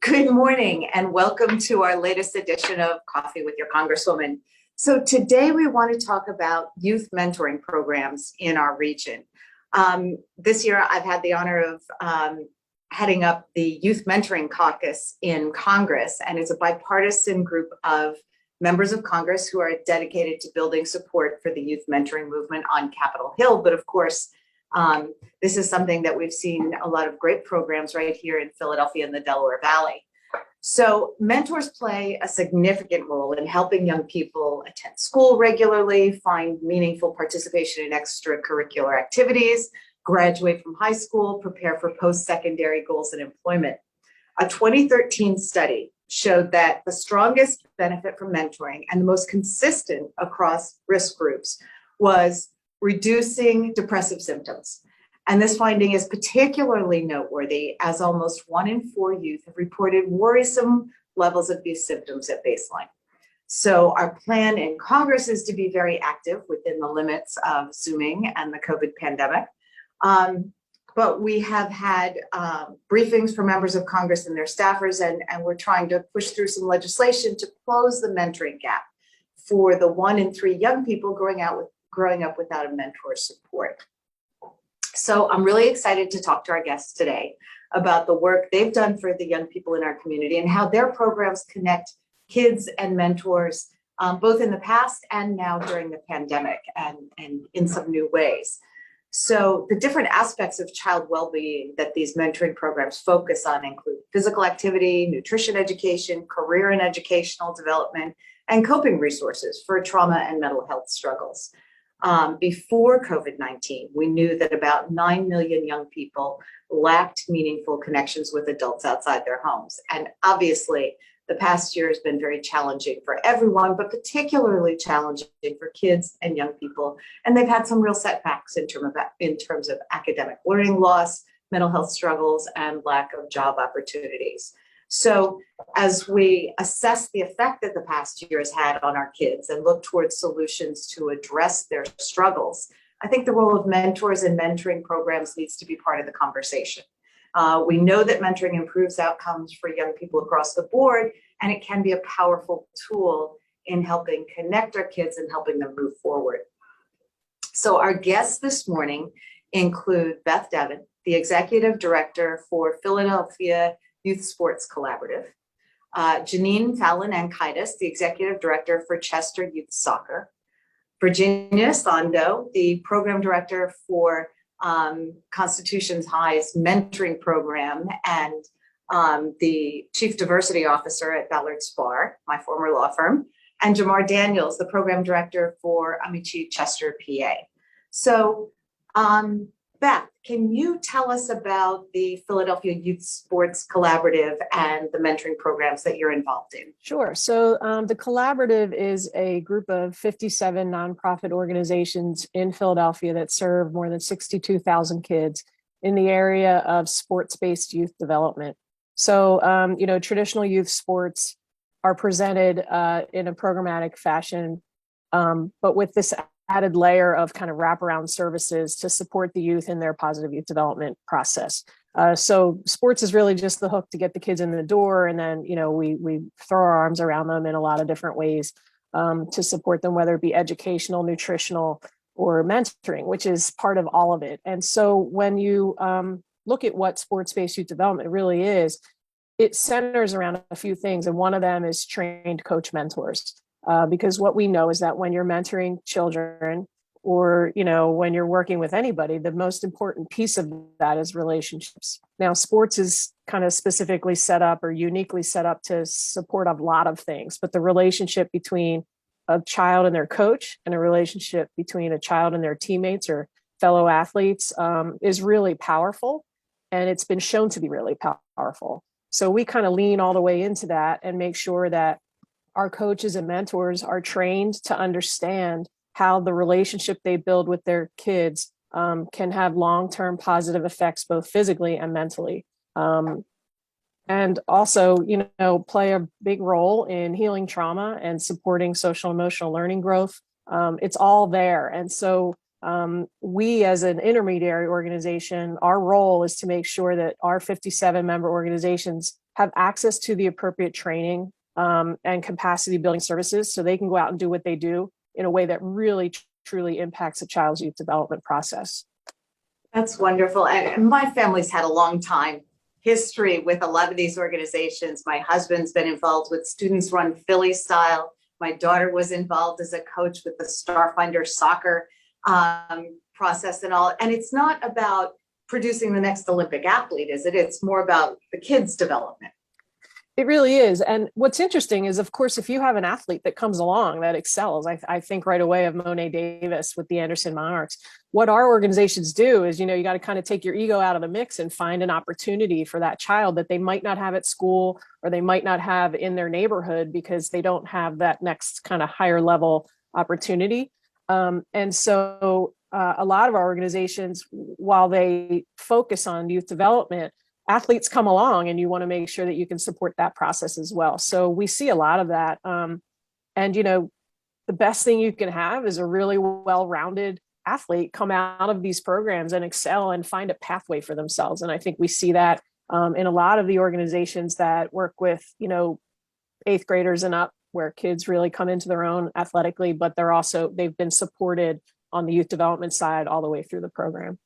Good morning and welcome to our latest edition of Coffee with Your Congresswoman. So today we want to talk about youth mentoring programs in our region. This year I've had the honor of heading up the Youth Mentoring Caucus in Congress, and it's a bipartisan group of members of Congress who are dedicated to building support for the youth mentoring movement on Capitol Hill. But of course, this is something that we've seen a lot of great programs right here in Philadelphia and the Delaware Valley. So mentors play a significant role in helping young people attend school regularly, find meaningful participation in extracurricular activities, graduate from high school, prepare for post-secondary goals and employment. A 2013 study showed that the strongest benefit from mentoring and the most consistent across risk groups was reducing depressive symptoms. And this finding is particularly noteworthy as almost 1 in 4 youth have reported worrisome levels of these symptoms at baseline. So our plan in Congress is to be very active within the limits of Zooming and the COVID pandemic. But we have had briefings for members of Congress and their staffers, and we're trying to push through some legislation to close the mentoring gap for the 1 in 3 young people growing up without a mentor's support. So I'm really excited to talk to our guests today about the work they've done for the young people in our community and how their programs connect kids and mentors, both in the past and now during the pandemic and in some new ways. So the different aspects of child well-being that these mentoring programs focus on include physical activity, nutrition education, career and educational development, and coping resources for trauma and mental health struggles. Before COVID-19, we knew that about 9 million young people lacked meaningful connections with adults outside their homes. And obviously, the past year has been very challenging for everyone, but particularly challenging for kids and young people. And they've had some real setbacks in terms of academic learning loss, mental health struggles, and lack of job opportunities. So as we assess the effect that the past year has had on our kids and look towards solutions to address their struggles, I think the role of mentors and mentoring programs needs to be part of the conversation. We know that mentoring improves outcomes for young people across the board, and it can be a powerful tool in helping connect our kids and helping them move forward. So our guests this morning include Beth Devon, the Executive Director for Philadelphia Youth Sports Collaborative, Janine Fallon-Ankaitis, the Executive Director for Chester Youth Soccer, Virginia Sando, the Program Director for Constitutions High's mentoring program and the Chief Diversity Officer at Ballard Spahr, my former law firm, and Jamar Daniels, the Program Director for Amachi Chester, PA. So, Beth, can you tell us about the Philadelphia Youth Sports Collaborative and the mentoring programs that you're involved in? Sure. So the collaborative is a group of 57 nonprofit organizations in Philadelphia that serve more than 62,000 kids in the area of sports-based youth development. So, traditional youth sports are presented in a programmatic fashion, but with this added layer of kind of wraparound services to support the youth in their positive youth development process. So sports is really just the hook to get the kids in the door. And then, we throw our arms around them in a lot of different ways to support them, whether it be educational, nutritional, or mentoring, which is part of all of it. And so when you look at what sports-based youth development really is, it centers around a few things. And one of them is trained coach mentors. Because what we know is that when you're mentoring children or, when you're working with anybody, the most important piece of that is relationships. Now, sports is kind of specifically set up or uniquely set up to support a lot of things, but the relationship between a child and their coach and a relationship between a child and their teammates or fellow athletes is really powerful. And it's been shown to be really powerful. So we kind of lean all the way into that and make sure that our coaches and mentors are trained to understand how the relationship they build with their kids can have long-term positive effects, both physically and mentally. And also, play a big role in healing trauma and supporting social emotional learning growth. It's all there. And so we as an intermediary organization, our role is to make sure that our 57 member organizations have access to the appropriate training and capacity building services so they can go out and do what they do in a way that really truly impacts a child's youth development process. That's wonderful. And my family's had a long time history with a lot of these organizations. My husband's been involved with Students Run Philly Style. My daughter was involved as a coach with the Starfinder soccer process and all. And it's not about producing the next Olympic athlete, is it? It's more about the kids' development. It really is. And what's interesting is, of course, if you have an athlete that comes along that excels, I think right away of Monet Davis with the Anderson Monarchs. What our organizations do is, you got to kind of take your ego out of the mix and find an opportunity for that child that they might not have at school or they might not have in their neighborhood because they don't have that next kind of higher level opportunity. And so a lot of our organizations, while they focus on youth development, athletes come along and you want to make sure that you can support that process as well. So we see a lot of that. And, the best thing you can have is a really well-rounded athlete come out of these programs and excel and find a pathway for themselves. And I think we see that in a lot of the organizations that work with, 8th graders and up, where kids really come into their own athletically, but they've been supported on the youth development side all the way through the program.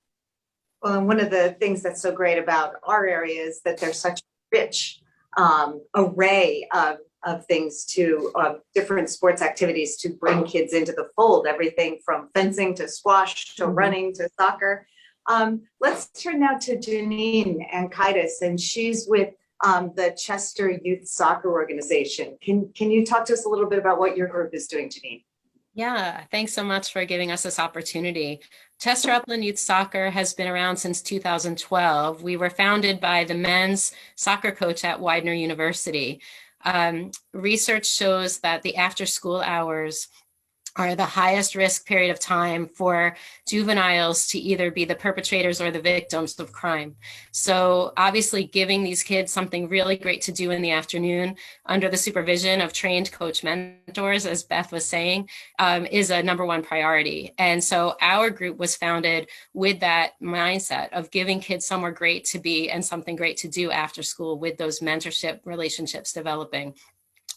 Well, and one of the things that's so great about our area is that there's such a rich array of things different sports activities to bring kids into the fold, everything from fencing to squash to running to soccer. Let's turn now to Janine Ankaitis, and she's with the Chester Youth Soccer Organization. Can you talk to us a little bit about what your group is doing, Janine? Yeah, thanks so much for giving us this opportunity. Chester Upland Youth Soccer has been around since 2012. We were founded by the men's soccer coach at Widener University. Research shows that the after-school hours are the highest risk period of time for juveniles to either be the perpetrators or the victims of crime. So obviously giving these kids something really great to do in the afternoon under the supervision of trained coach mentors, as Beth was saying, is a number one priority. And so our group was founded with that mindset of giving kids somewhere great to be and something great to do after school with those mentorship relationships developing.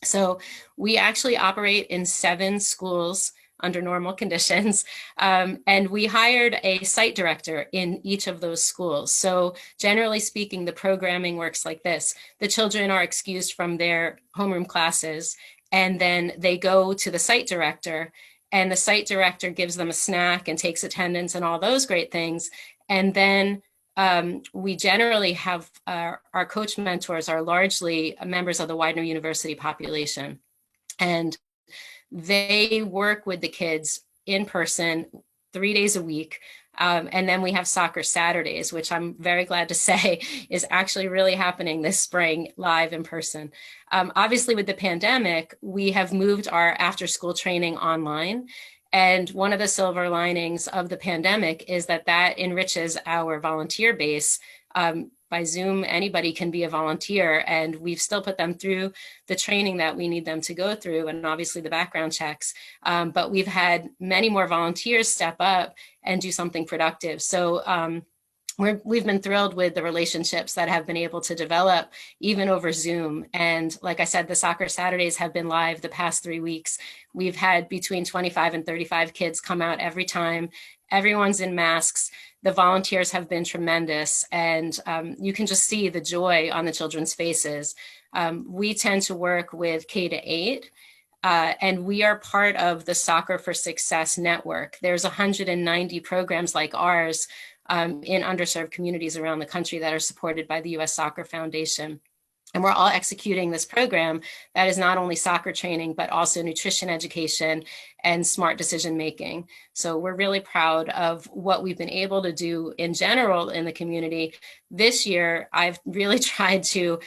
So we actually operate in 7 schools under normal conditions, and we hired a site director in each of those schools. So generally speaking, the programming works like this. The children are excused from their homeroom classes, and then they go to the site director, and the site director gives them a snack and takes attendance and all those great things. And then we generally have our coach mentors are largely members of the Widener University population, and they work with the kids in person 3 days a week. And then we have soccer Saturdays, which I'm very glad to say is actually really happening this spring live in person. Obviously, with the pandemic, we have moved our after school training online. And one of the silver linings of the pandemic is that enriches our volunteer base. By Zoom, anybody can be a volunteer, and we've still put them through the training that we need them to go through, and obviously the background checks. But we've had many more volunteers step up and do something productive. So we've been thrilled with the relationships that have been able to develop even over Zoom. And like I said, the soccer Saturdays have been live the past 3 weeks. We've had between 25 and 35 kids come out every time. Everyone's in masks. The volunteers have been tremendous, and you can just see the joy on the children's faces. We tend to work with K-8, and we are part of the Soccer for Success network. There's 190 programs like ours in underserved communities around the country that are supported by the U.S. Soccer Foundation. And we're all executing this program that is not only soccer training, but also nutrition education and smart decision making. So we're really proud of what we've been able to do in general in the community. This year, I've really tried to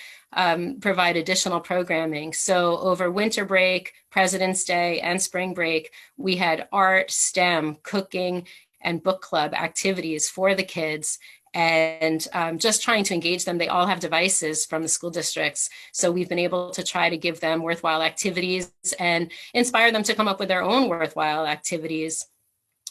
provide additional programming. So over winter break, President's Day, and spring break, we had art, STEM, cooking, and book club activities for the kids. And just trying to engage them. They all have devices from the school districts. So we've been able to try to give them worthwhile activities and inspire them to come up with their own worthwhile activities.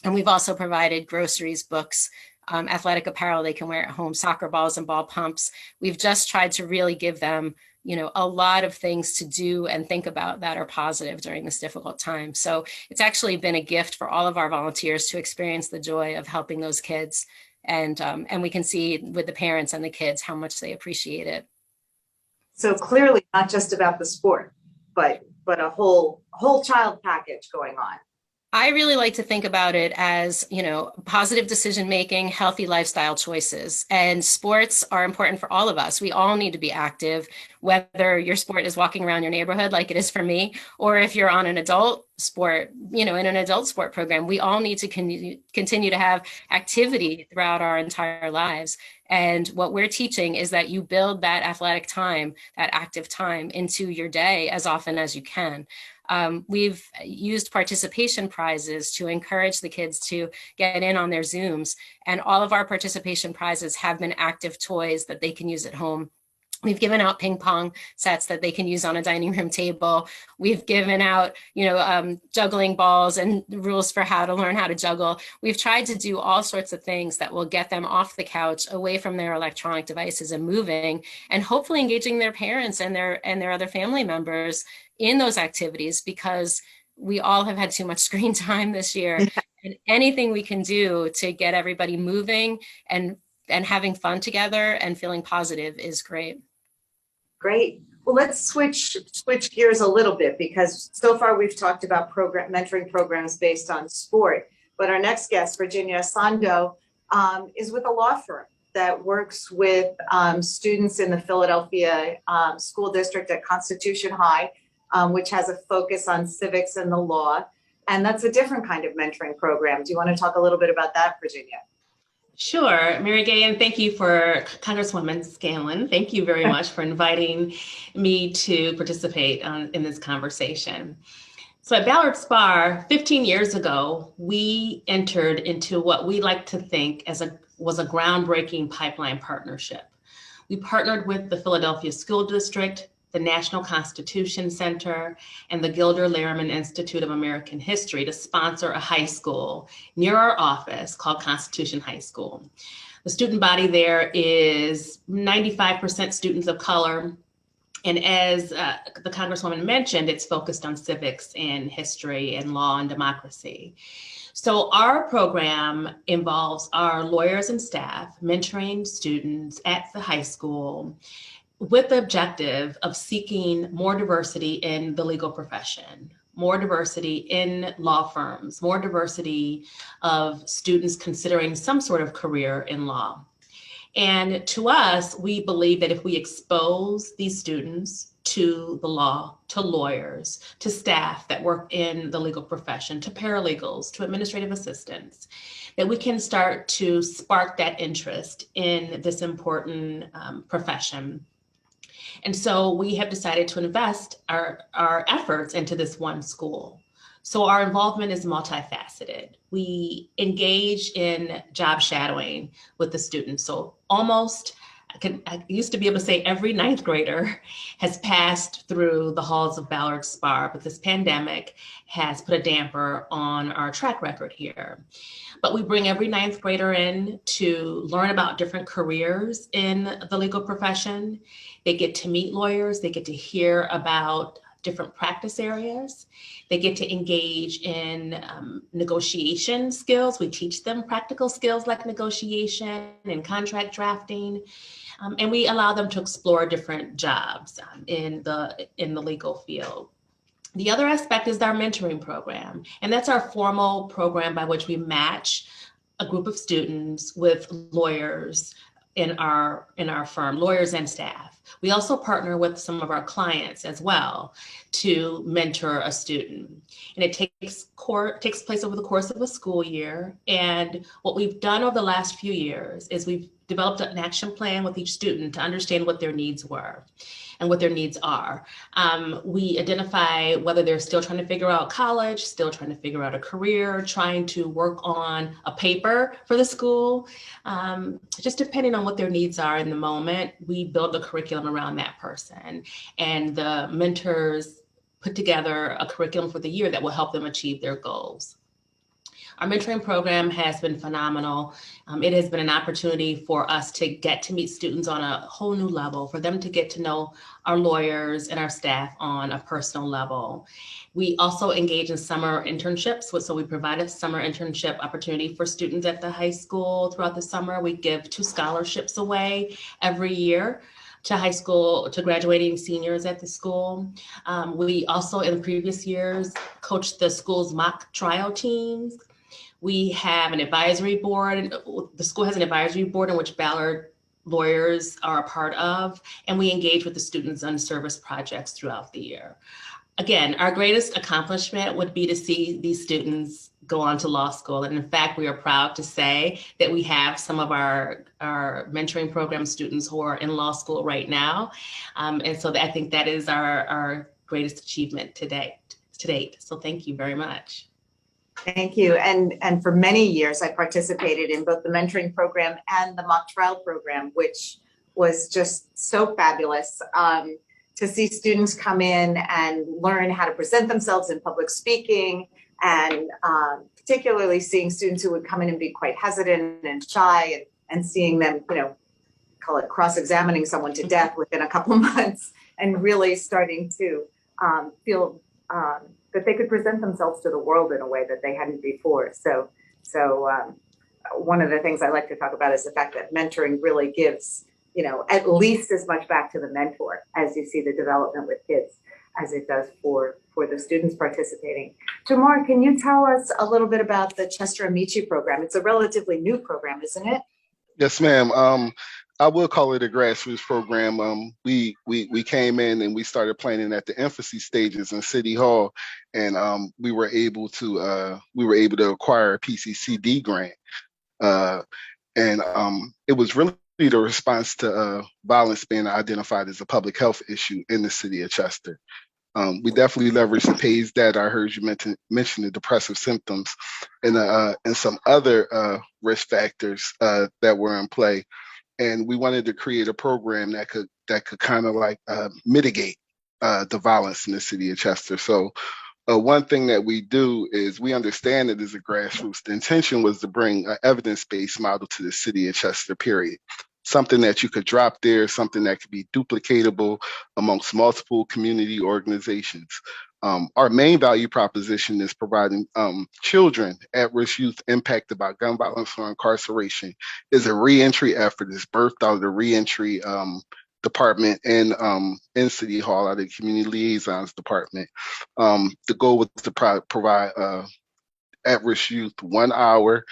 And we've also provided groceries, books, athletic apparel they can wear at home, soccer balls and ball pumps. We've just tried to really give them a lot of things to do and think about that are positive during this difficult time. So it's actually been a gift for all of our volunteers to experience the joy of helping those kids. And we can see with the parents and the kids how much they appreciate it. So clearly not just about the sport, but a whole child package going on. I really like to think about it as, positive decision making, healthy lifestyle choices. And sports are important for all of us. We all need to be active, whether your sport is walking around your neighborhood like it is for me, or if you're on an adult sport, in an adult sport program. We all need to continue to have activity throughout our entire lives. And what we're teaching is that you build that athletic time, that active time into your day as often as you can. We've used participation prizes to encourage the kids to get in on their Zooms, and all of our participation prizes have been active toys that they can use at home. We've given out ping pong sets that they can use on a dining room table. We've given out, juggling balls and rules for how to learn how to juggle. We've tried to do all sorts of things that will get them off the couch, away from their electronic devices and moving, and hopefully engaging their parents and their other family members in those activities, because we all have had too much screen time this year. And anything we can do to get everybody moving and having fun together and feeling positive is great. Great. Well, let's switch gears a little bit, because so far we've talked about mentoring programs based on sport. But our next guest, Virginia Sando, is with a law firm that works with students in the Philadelphia school district at Constitution High, which has a focus on civics and the law. And that's a different kind of mentoring program. Do you want to talk a little bit about that, Virginia? Sure, Mary Gay, and thank you for Congresswoman Scanlon. Thank you very much for inviting me to participate in this conversation. So at Ballard Spar, 15 years ago, we entered into what we like to think was a groundbreaking pipeline partnership. We partnered with the Philadelphia School District, the National Constitution Center, and the Gilder Lehrman Institute of American History to sponsor a high school near our office called Constitution High School. The student body there is 95% students of color. And as the Congresswoman mentioned, it's focused on civics and history and law and democracy. So our program involves our lawyers and staff mentoring students at the high school with the objective of seeking more diversity in the legal profession, more diversity in law firms, more diversity of students considering some sort of career in law. And to us, we believe that if we expose these students to the law, to lawyers, to staff that work in the legal profession, to paralegals, to administrative assistants, that we can start to spark that interest in this important profession. And so we have decided to invest our efforts into this one school. So our involvement is multifaceted. We engage in job shadowing with the students. So I used to be able to say every ninth grader has passed through the halls of Ballard Spar, but this pandemic has put a damper on our track record here. But we bring every ninth grader in to learn about different careers in the legal profession. They get to meet lawyers, they get to hear about different practice areas. They get to engage in negotiation skills. We teach them practical skills like negotiation and contract drafting. And we allow them to explore different jobs in the legal field. The other aspect is our mentoring program, and that's our formal program by which we match a group of students with lawyers in our firm, lawyers and staff. We also partner with some of our clients as well to mentor a student. And it takes place over the course of a school year. And what we've done over the last few years is we've developed an action plan with each student to understand what their needs were and what their needs are. We identify whether they're still trying to figure out college, still trying to figure out a career, trying to work on a paper for the school. Just depending on what their needs are in the moment, we build a curriculum around that person. And the mentors put together a curriculum for the year that will help them achieve their goals. Our mentoring program has been phenomenal. It has been an opportunity for us to get to meet students on a whole new level, for them to get to know our lawyers and our staff on a personal level. We also engage in summer internships. So we provide a summer internship opportunity for students at the high school throughout the summer. We give 2 scholarships away every year to high school, to graduating seniors at the school. We also, in previous years, coached the school's mock trial teams. We have an advisory board. The school has an advisory board in which Ballard lawyers are a part of, and we engage with the students on service projects throughout the year. Again, our greatest accomplishment would be to see these students go on to law school. And in fact, we are proud to say that we have some of our mentoring program students who are in law school right now. And so I think that is our greatest achievement to date. So thank you very much. Thank you. And for many years, I participated in both the mentoring program and the mock trial program, which was just so fabulous. To see students come in and learn how to present themselves in public speaking, and particularly seeing students who would come in and be quite hesitant and shy, and seeing them, call it cross-examining someone to death within a couple of months, and really starting to feel that they could present themselves to the world in a way that they hadn't before. So one of the things I like to talk about is the fact that mentoring really gives at least as much back to the mentor as you see the development with kids as it does for the students participating. Jamar, can you tell us a little bit about the Chester Amachi program? It's a relatively new program, isn't it? Yes, ma'am. I will call it a grassroots program. We came in and we started planning at the infancy stages in City Hall, and we were able to acquire a PCCD grant, and it was really the response to violence being identified as a public health issue in the city of Chester. We definitely leveraged the PAYS data. I heard you mention the depressive symptoms and some other risk factors that were in play. And we wanted to create a program that could kind of like mitigate the violence in the city of Chester. So one thing that we do is we understand it as a grassroots. The intention was to bring an evidence-based model to the city of Chester, period. Something that you could drop there, something that could be duplicatable amongst multiple community organizations. Our main value proposition is providing children, at-risk youth impacted by gun violence or incarceration is a reentry effort. It's birthed out of the reentry department in City Hall, out of the community liaisons department. The goal was to provide at-risk youth 1 hour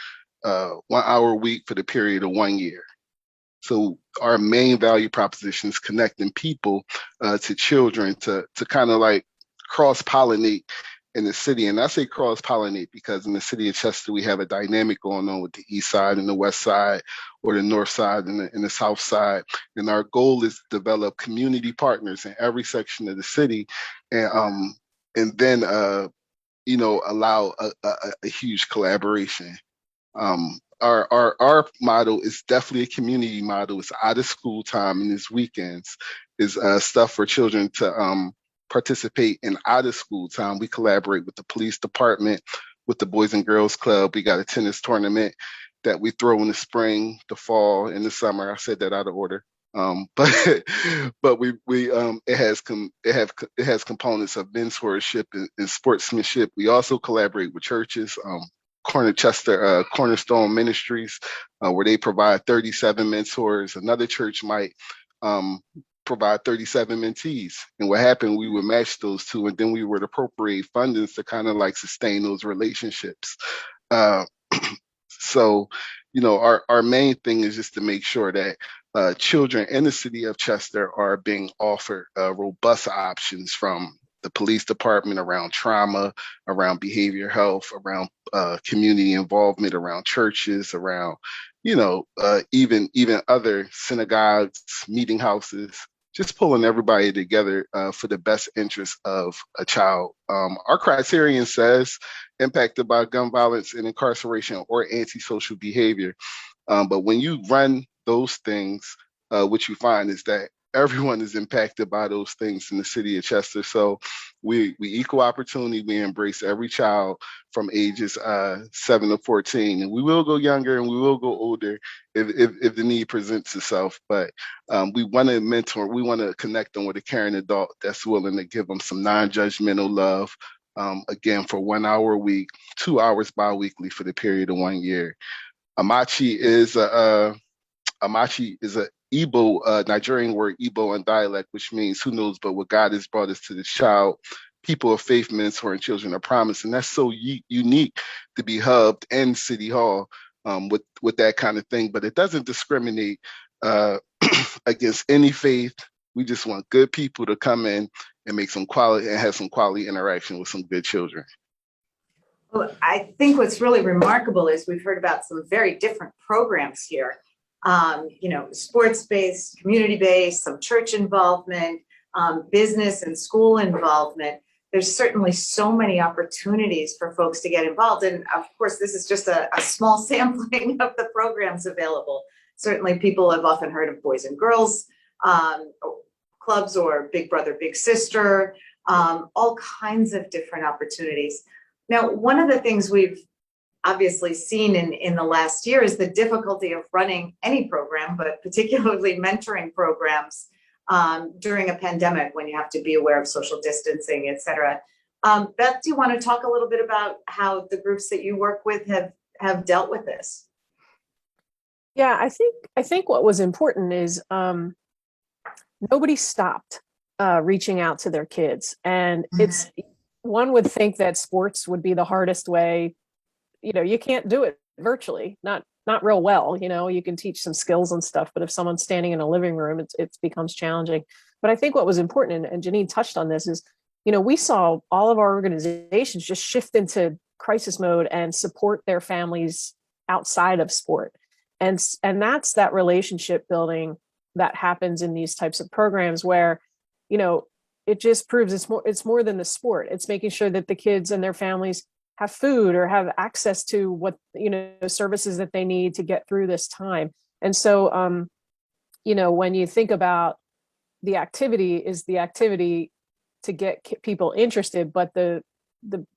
a week for the period of 1 year. So our main value proposition is connecting people to children to kind of like cross-pollinate in the city. And I say cross-pollinate because in the city of Chester, we have a dynamic going on with the east side and the west side, or the north side and the south side. And our goal is to develop community partners in every section of the city, and then allow a huge collaboration. Our model is definitely a community model. It's out of school time and it's weekends. Is stuff for children to participate in out of school time. We collaborate with the police department, with the Boys and Girls Club. We got a tennis tournament that we throw in the spring, the fall, and the summer. I said that out of order. But it has components of mentorship and sportsmanship. We also collaborate with churches. Cornerstone Ministries, where they provide 37 mentors. Another church might provide 37 mentees. And what happened, we would match those two, and then we would appropriate fundings to kind of like sustain those relationships. So, our main thing is just to make sure that children in the city of Chester are being offered robust options from the police department around trauma, around behavioral health, around community involvement, around churches, around, even other synagogues, meeting houses, just pulling everybody together for the best interest of a child. Our criterion says impacted by gun violence and incarceration or antisocial behavior. But when you run those things, what you find is that everyone is impacted by those things in the city of Chester. So, we equal opportunity. We embrace every child from ages 7 to 14, and we will go younger and we will go older if the need presents itself. But we want to mentor, we want to connect them with a caring adult that's willing to give them some non-judgmental love. Again, for 1 hour a week, 2 hours bi-weekly for the period of 1 year. Amachi is a Igbo, Nigerian word, Igbo and dialect, which means who knows but what God has brought us to the child, people of faith, mentoring children of promise. And that's so unique to be hubbed in City Hall with that kind of thing. But it doesn't discriminate against any faith. We just want good people to come in and make some quality and have some quality interaction with some good children. Well, I think what's really remarkable is we've heard about some very different programs here. Sports-based, community-based, some church involvement, business and school involvement. There's certainly so many opportunities for folks to get involved. And of course, this is just a small sampling of the programs available. Certainly people have often heard of Boys and Girls clubs or Big Brother, Big Sister, all kinds of different opportunities. Now, one of the things we've obviously seen in the last year is the difficulty of running any program, but particularly mentoring programs during a pandemic when you have to be aware of social distancing, et cetera. Beth, do you want to talk a little bit about how the groups that you work with have dealt with this? Yeah, I think what was important is nobody stopped reaching out to their kids. And it's, one would think that sports would be the hardest way. You can't do it virtually, not real well. You can teach some skills and stuff, but if someone's standing in a living room, it becomes challenging. But I think what was important, and Janine touched on this, is, we saw all of our organizations just shift into crisis mode and support their families outside of sport. And that's that relationship building that happens in these types of programs where, it just proves it's more than the sport. It's making sure that the kids and their families have food or have access to what, services that they need to get through this time. And so, when you think about the activity is the activity to get people interested, but the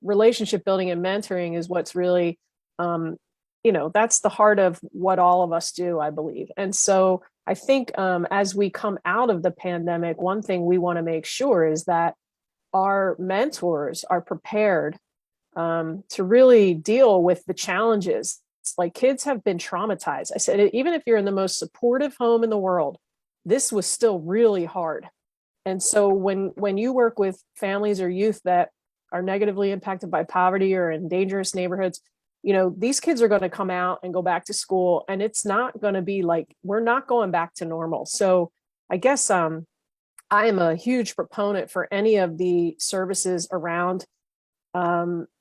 relationship building and mentoring is what's really, that's the heart of what all of us do, I believe. And so I think as we come out of the pandemic, one thing we want to make sure is that our mentors are prepared to really deal with the challenges. Like, kids have been traumatized. I said, even if you're in the most supportive home in the world, this was still really hard. And so when you work with families or youth that are negatively impacted by poverty or in dangerous neighborhoods, these kids are going to come out and go back to school, and it's not going to be like, we're not going back to normal. So I guess I am a huge proponent for any of the services around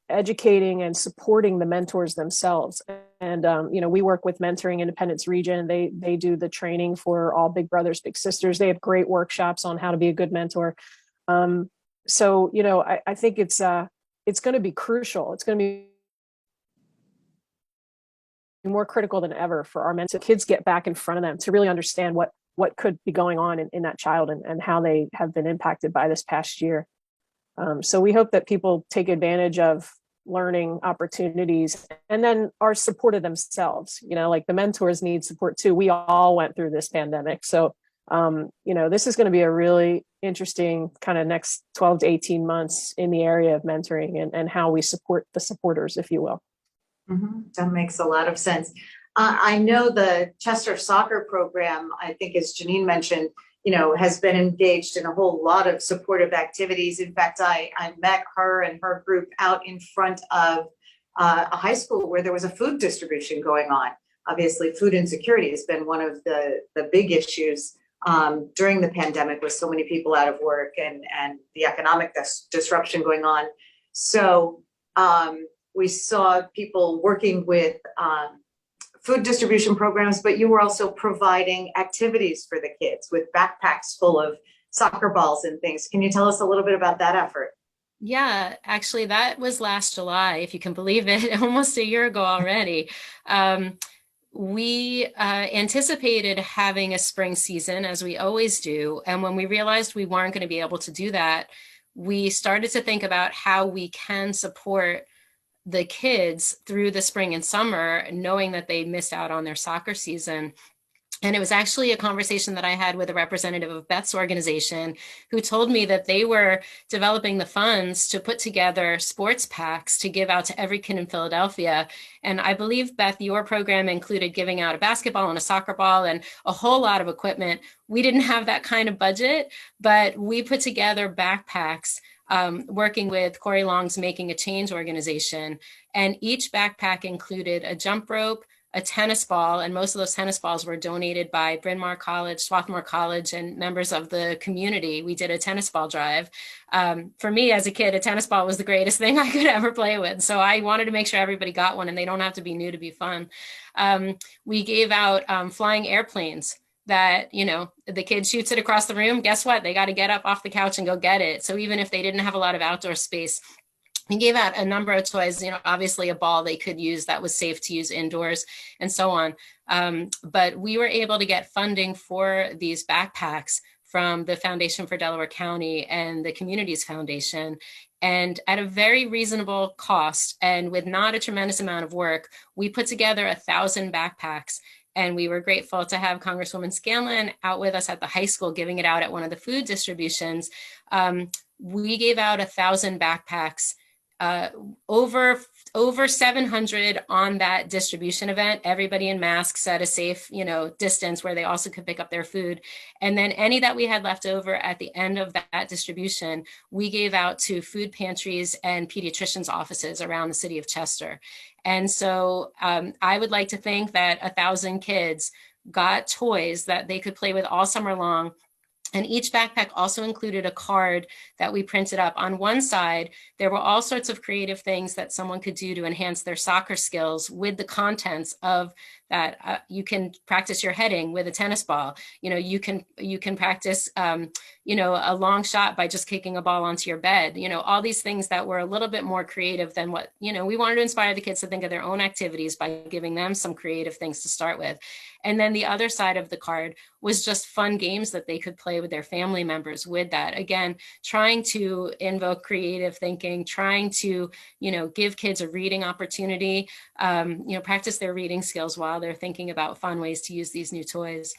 educating and supporting the mentors themselves. And, we work with Mentoring Independence Region. They do the training for all Big Brothers, Big Sisters. They have great workshops on how to be a good mentor. So, I think it's going to be crucial. It's going to be more critical than ever for our mentors, kids get back in front of them to really understand what could be going on in that child and how they have been impacted by this past year. So we hope that people take advantage of learning opportunities and then are supported themselves. Like the mentors need support too. We all went through this pandemic. So, this is going to be a really interesting kind of next 12 to 18 months in the area of mentoring and how we support the supporters, if you will. Mm-hmm. That makes a lot of sense. I know the Chester soccer program, I think as Janine mentioned, has been engaged in a whole lot of supportive activities. In fact, I met her and her group out in front of a high school where there was a food distribution going on. Obviously, food insecurity has been one of the big issues during the pandemic with so many people out of work and the economic disruption going on. So we saw people working with food distribution programs, but you were also providing activities for the kids with backpacks full of soccer balls and things. Can you tell us a little bit about that effort? Yeah, actually, that was last July, if you can believe it, almost a year ago already. We anticipated having a spring season, as we always do. And when we realized we weren't going to be able to do that, we started to think about how we can support the kids through the spring and summer, knowing that they missed out on their soccer season. And it was actually a conversation that I had with a representative of Beth's organization, who told me that they were developing the funds to put together sports packs to give out to every kid in Philadelphia. And I believe, Beth, your program included giving out a basketball and a soccer ball and a whole lot of equipment. We didn't have that kind of budget, but we put together backpacks, working with Corey Long's Making a Change organization. And each backpack included a jump rope, a tennis ball, and most of those tennis balls were donated by Bryn Mawr College, Swarthmore College, and members of the community. We did a tennis ball drive. For me as a kid, a tennis ball was the greatest thing I could ever play with. So I wanted to make sure everybody got one, and they don't have to be new to be fun. We gave out flying airplanes that, you know, the kid shoots it across the room. Guess what? They got to get up off the couch and go get it. So even if they didn't have a lot of outdoor space, we gave out a number of toys, you know, obviously a ball they could use that was safe to use indoors and so on. But we were able to get funding for these backpacks from the Foundation for Delaware County and the Communities Foundation. And at a very reasonable cost and with not a tremendous amount of work, we put together 1,000 backpacks. And we were grateful to have Congresswoman Scanlon out with us at the high school, giving it out at one of the food distributions. We gave out 1,000 backpacks. Over 700 on that distribution event, everybody in masks at a safe, you know, distance where they also could pick up their food. And then any that we had left over at the end of that distribution, we gave out to food pantries and pediatricians' offices around the city of Chester. And so I would like to think that 1,000 kids got toys that they could play with all summer long. And each backpack also included a card that we printed up. On one side, there were all sorts of creative things that someone could do to enhance their soccer skills with the contents of that. You can practice your heading with a tennis ball. You know, you can practice, you know, a long shot by just kicking a ball onto your bed. You know, all these things that were a little bit more creative than what, you know, we wanted to inspire the kids to think of their own activities by giving them some creative things to start with. And then the other side of the card was just fun games that they could play with their family members with that. Again, trying to invoke creative thinking, trying to, you know, give kids a reading opportunity, you know, practice their reading skills while they're thinking about fun ways to use these new toys.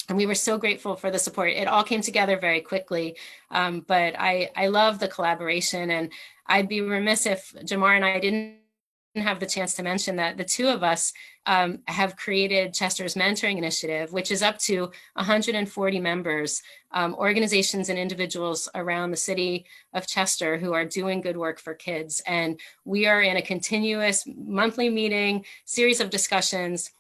And we were so grateful for the support. It all came together very quickly, but I love the collaboration, and I'd be remiss if Jamar and I didn't have the chance to mention that the two of us have created Chester's Mentoring Initiative, which is up to 140 members, organizations and individuals around the city of Chester who are doing good work for kids. And we are in a continuous monthly meeting, series of discussions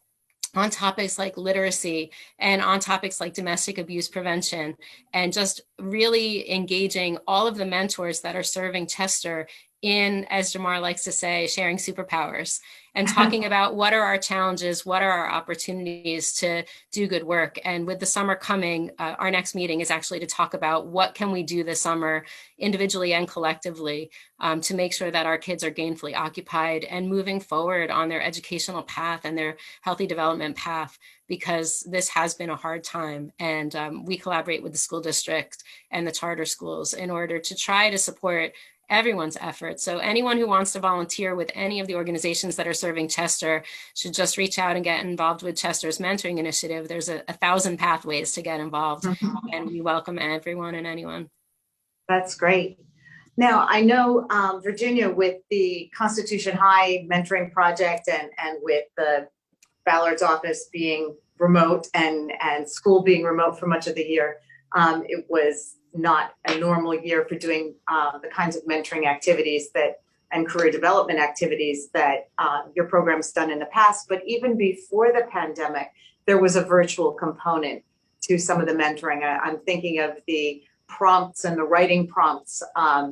on topics like literacy and on topics like domestic abuse prevention, and just really engaging all of the mentors that are serving Chester in, as Jamar likes to say, sharing superpowers and talking about what are our challenges, what are our opportunities to do good work. And with the summer coming, our next meeting is actually to talk about what can we do this summer individually and collectively to make sure that our kids are gainfully occupied and moving forward on their educational path and their healthy development path, because this has been a hard time. And we collaborate with the school district and the charter schools in order to try to support everyone's efforts. So anyone who wants to volunteer with any of the organizations that are serving Chester should just reach out and get involved with Chester's Mentoring Initiative. There's 1,000 pathways to get involved, and we welcome everyone and anyone. That's great. Now, I know Virginia, with the Constitution High Mentoring Project and with the Ballard's office being remote and school being remote for much of the year, it was not a normal year for doing the kinds of mentoring activities and career development activities that your program's done in the past. But even before the pandemic, there was a virtual component to some of the mentoring. I'm thinking of the prompts and the writing prompts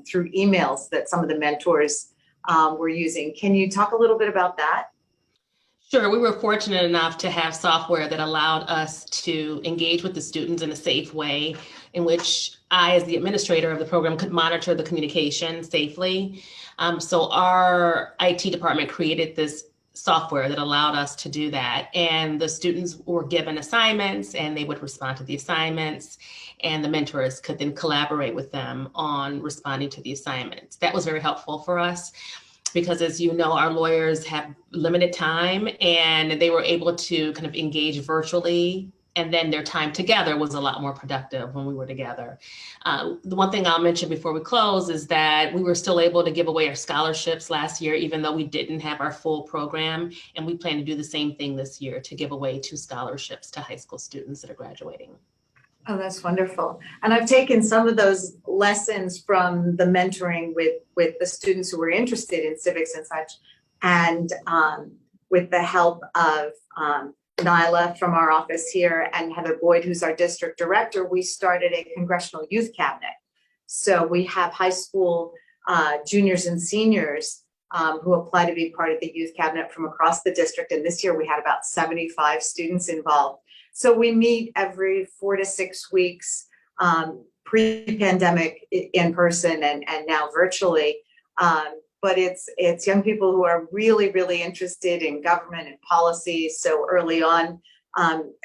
through emails that some of the mentors were using. Can you talk a little bit about that? Sure. We were fortunate enough to have software that allowed us to engage with the students in a safe way, in which I, as the administrator of the program, could monitor the communication safely. So our IT department created this software that allowed us to do that. And the students were given assignments and they would respond to the assignments. and the mentors could then collaborate with them on responding to the assignments. That was very helpful for us because, as you know, our lawyers have limited time, and they were able to kind of engage virtually, and then their time together was a lot more productive when we were together. The one thing I'll mention before we close is that we were still able to give away our scholarships last year, even though we didn't have our full program. And we plan to do the same thing this year, to give away 2 scholarships to high school students that are graduating. Oh, that's wonderful. And I've taken some of those lessons from the mentoring with the students who were interested in civics and such. And with the help of Nyla from our office here and Heather Boyd, who's our district director, we started a congressional youth cabinet. So we have high school juniors and seniors who apply to be part of the youth cabinet from across the district. And this year we had about 75 students involved. So we meet every 4 to 6 weeks, pre-pandemic in person and now virtually. But it's young people who are really, really interested in government and policy. So early on,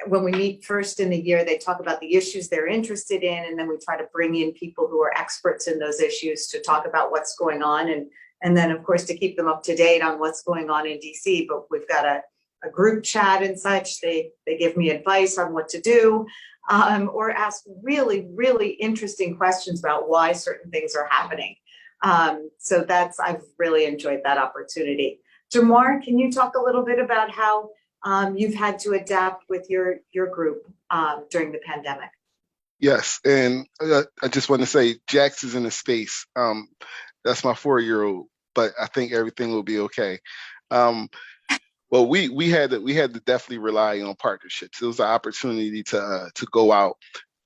when we meet first in the year, they talk about the issues they're interested in, and then we try to bring in people who are experts in those issues to talk about what's going on, and then of course to keep them up to date on what's going on in DC. But we've got a group chat and such. They give me advice on what to do, or ask really, really interesting questions about why certain things are happening. So I've really enjoyed that opportunity. Jamar, can you talk a little bit about how you've had to adapt with your group during the pandemic? Yes, and I just want to say Jax is in a space. That's my 4-year-old, but I think everything will be okay. Well, we had to definitely rely on partnerships. It was an opportunity to go out.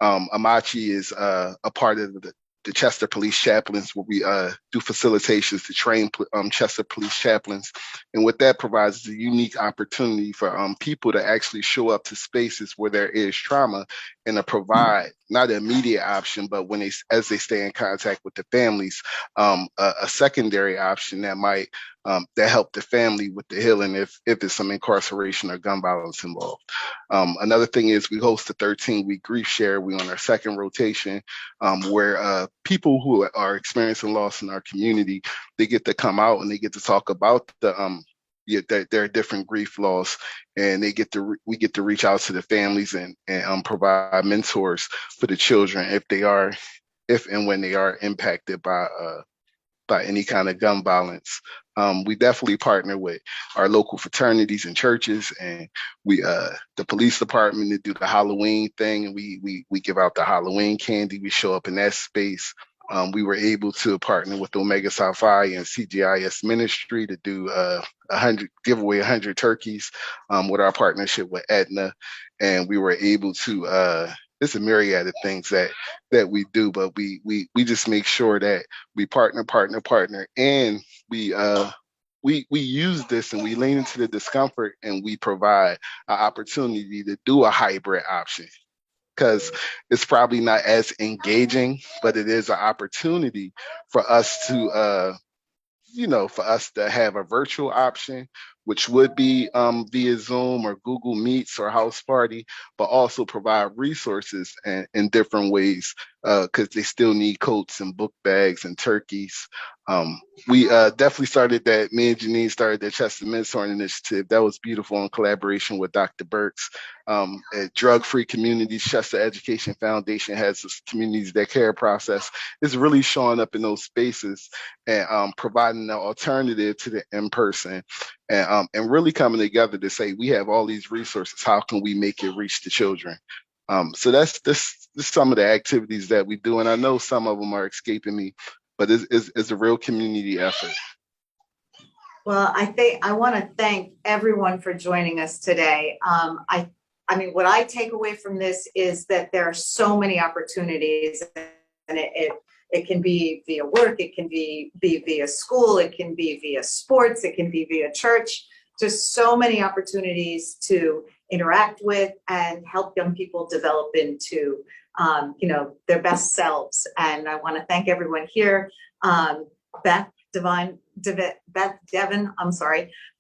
Amachi is a part of the Chester Police Chaplains, where we do facilitations to train Chester Police Chaplains. And what that provides is a unique opportunity for people to actually show up to spaces where there is trauma and to provide not an immediate option, but as they stay in contact with the families, a secondary option that might that help the family with the healing if there's some incarceration or gun violence involved. Another thing is we host a 13-week grief share. We're on our second rotation, where people who are experiencing loss in our community, they get to come out and they get to talk about their different grief loss, and we get to reach out to the families and provide mentors for the children if and when they are impacted by any kind of gun violence. We definitely partner with our local fraternities and churches, and the police department to do the Halloween thing, and we give out the Halloween candy. We show up in that space. We were able to partner with Omega Psi Phi and CGIS Ministry to do give away 100 turkeys with our partnership with Aetna, and we were able to. There's a myriad of things that we do, but we just make sure that we partner, and we use this and we lean into the discomfort, and we provide an opportunity to do a hybrid option, because it's probably not as engaging, but it is an opportunity for us to have a virtual option, which would be via Zoom or Google Meets or House Party, but also provide resources in different ways, because they still need coats and book bags and turkeys. We definitely started that. Me and Janine started the Chester Mentoring Initiative. That was beautiful in collaboration with Dr. Burks. At Drug Free Communities, Chester Education Foundation has this communities that care process. It's really showing up in those spaces and providing an alternative to the in-person, and really coming together to say, we have all these resources. How can we make it reach the children? So that's some of the activities that we do. And I know some of them are escaping me, but it's a real community effort. Well, I want to thank everyone for joining us today. I mean, what I take away from this is that there are so many opportunities, and it can be via work, it can be via school, it can be via sports, it can be via church. Just so many opportunities to interact with and help young people develop into their best selves. And I want to thank everyone here. Beth Devin,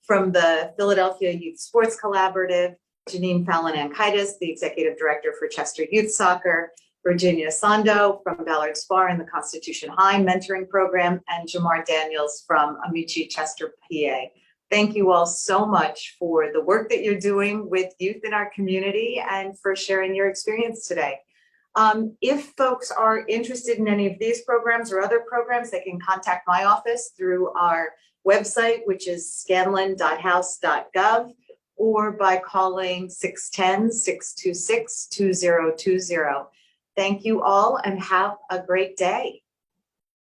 from the Philadelphia Youth Sports Collaborative, Janine Fallon-Ankaitis, the Executive Director for Chester Youth Soccer, Virginia Sando from Ballard Spar in the Constitution High Mentoring Program, and Jamar Daniels from Amachi Chester, PA. Thank you all so much for the work that you're doing with youth in our community and for sharing your experience today. If folks are interested in any of these programs or other programs, they can contact my office through our website, which is scanlon.house.gov, or by calling 610-626-2020. Thank you all and have a great day.